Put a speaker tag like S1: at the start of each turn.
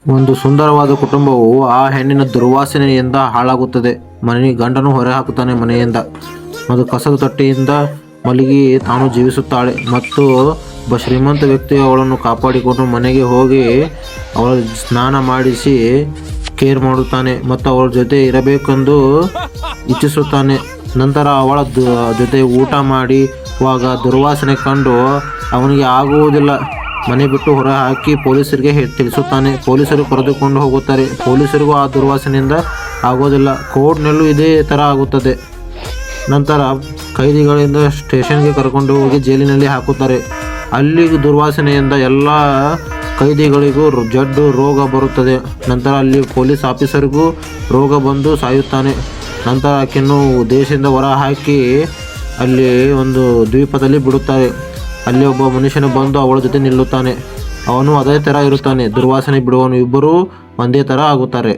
S1: ಒಂದು ಸುಂದರವಾದ ಕುಟುಂಬವು ಆ ಹೆಣ್ಣಿನ ದುರ್ವಾಸನೆಯಿಂದ ಹಾಳಾಗುತ್ತದೆ. ಗಂಡನು ಹೊರ ಹಾಕುತ್ತಾನೆ ಮನೆಯಿಂದ. ಮತ್ತು ಕಸದ ತೊಟ್ಟಿಯಿಂದ ಮಲಗಿ ತಾನು ಜೀವಿಸುತ್ತಾಳೆ. ಮತ್ತು ಒಬ್ಬ ಶ್ರೀಮಂತ ವ್ಯಕ್ತಿಯು ಅವಳನ್ನು ಕಾಪಾಡಿಕೊಂಡು ಮನೆಗೆ ಹೋಗಿ ಅವಳ ಸ್ನಾನ ಮಾಡಿಸಿ ಕೇರ್ ಮಾಡುತ್ತಾನೆ ಮತ್ತು ಅವಳ ಜೊತೆ ಇರಬೇಕೆಂದು ಇಚ್ಛಿಸುತ್ತಾನೆ. ನಂತರ ಅವಳ ಜೊತೆ ಊಟ ಮಾಡುವಾಗ ದುರ್ವಾಸನೆ ಕಂಡು ಅವನಿಗೆ ಆಗುವುದಿಲ್ಲ. ಮನೆ ಬಿಟ್ಟು ಹೊರ ಹಾಕಿ ಪೊಲೀಸರಿಗೆ ತಿಳಿಸುತ್ತಾನೆ. ಪೊಲೀಸರು ಕರೆದುಕೊಂಡು ಹೋಗುತ್ತಾರೆ. ಪೊಲೀಸರಿಗೂ ಆ ದುರ್ವಾಸನೆಯಿಂದ ಆಗೋದಿಲ್ಲ. ಕೋರ್ಟ್ನಲ್ಲೂ ಇದೇ ಥರ ಆಗುತ್ತದೆ. ನಂತರ ಕೈದಿಗಳಿಂದ ಸ್ಟೇಷನ್ಗೆ ಕರ್ಕೊಂಡು ಹೋಗಿ ಜೈಲಿನಲ್ಲಿ ಹಾಕುತ್ತಾರೆ. ಅಲ್ಲಿ ದುರ್ವಾಸನೆಯಿಂದ ಎಲ್ಲ ಕೈದಿಗಳಿಗೂ ಜಡ್ಡು ರೋಗ ಬರುತ್ತದೆ. ನಂತರ ಅಲ್ಲಿ ಪೊಲೀಸ್ ಆಫೀಸರ್ಗೂ ರೋಗ ಬಂದು ಸಾಯುತ್ತಾನೆ. ನಂತರ ಆಕೆಯನ್ನು ದೇಶದಿಂದ ಹೊರ ಹಾಕಿ ಅಲ್ಲಿ ಒಂದು ದ್ವೀಪದಲ್ಲಿ ಬಿಡುತ್ತಾರೆ. ಅಲ್ಲಿ ಒಬ್ಬ ಮನುಷ್ಯನು ಬಂದು ಅವಳ ಜೊತೆ ನಿಲ್ಲುತ್ತಾನೆ. ಅವನು ಅದೇ ಥರ ಇರುತ್ತಾನೆ. ದುರ್ವಾಸನೆ ಬಿಡುವವನು. ಇಬ್ಬರೂ ಒಂದೇ ಥರ ಆಗುತ್ತಾರೆ.